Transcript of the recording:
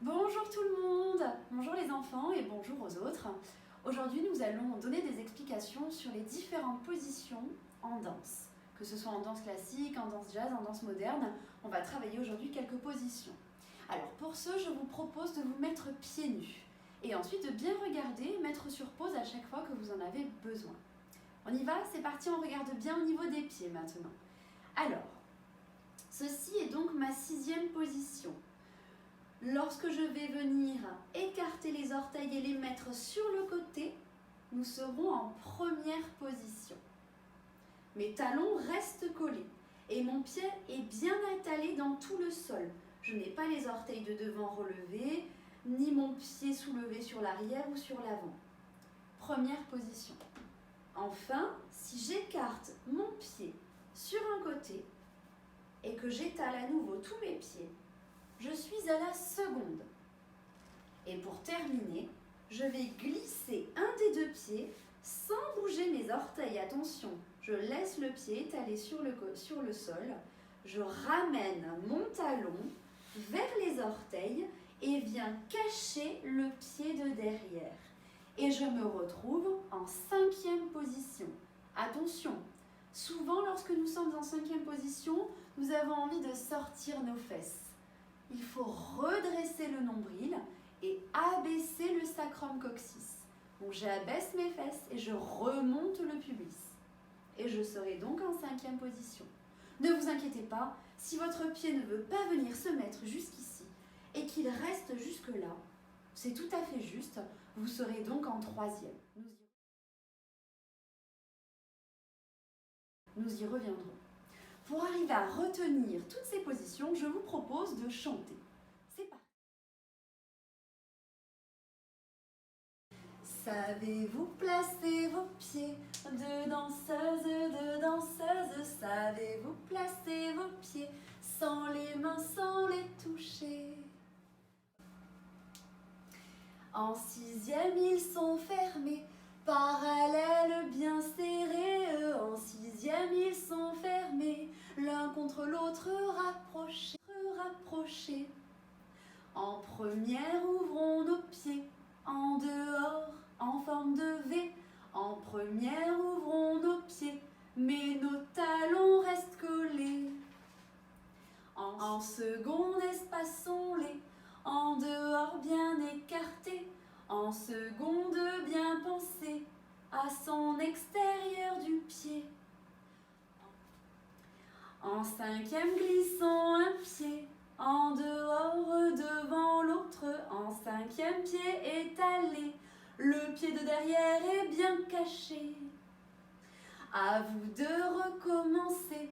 Bonjour tout le monde, bonjour les enfants et bonjour aux autres. Aujourd'hui nous allons donner des explications sur les différentes positions en danse. Que ce soit en danse classique, en danse jazz, en danse moderne, on va travailler aujourd'hui quelques positions. Alors pour ce, je vous propose de vous mettre pieds nus et ensuite de bien regarder, mettre sur pause à chaque fois que vous en avez besoin. On y va, c'est parti, on regarde bien au niveau des pieds maintenant. Alors, ceci est donc ma 6e position. Lorsque je vais venir écarter les orteils et les mettre sur le côté, nous serons en première position. Mes talons restent collés et mon pied est bien étalé dans tout le sol. Je n'ai pas les orteils de devant relevés, ni mon pied soulevé sur l'arrière ou sur l'avant. Première position. Enfin, si j'écarte mon pied sur un côté et que j'étale à nouveau tous mes pieds, je suis à la seconde. Et pour terminer, je vais glisser un des deux pieds sans bouger mes orteils. Attention, je laisse le pied étalé sur le sol. Je ramène mon talon vers les orteils et viens cacher le pied de derrière. Et je me retrouve en 5e position. Attention, souvent lorsque nous sommes en 5e position, nous avons envie de sortir nos fesses. Il faut redresser le nombril et abaisser le sacrum coccyx. Donc j'abaisse mes fesses et je remonte le pubis. Et je serai donc en 5e position. Ne vous inquiétez pas, si votre pied ne veut pas venir se mettre jusqu'ici et qu'il reste jusque là, c'est tout à fait juste, vous serez donc en 3e. Nous y reviendrons. Pour arriver à retenir toutes ces positions, je vous propose de chanter. C'est parti. Savez-vous placer vos pieds de danseuse, savez-vous placer vos pieds sans les mains, sans les toucher? En 6e, ils sont fermés, parallèles bien serrés. En 6e, ils sont fermés, l'un contre l'autre rapprochés. En première, ouvrons nos pieds, en dehors, en forme de V. En première, ouvrons nos pieds, mais nos talons restent collés. En seconde, espaçons-les, en dehors bien écartés. En seconde, bien pensé à son extérieur du pied. En 5e, glissons un pied, en dehors devant l'autre. En 5e, pied étalé, le pied de derrière est bien caché. À vous de recommencer,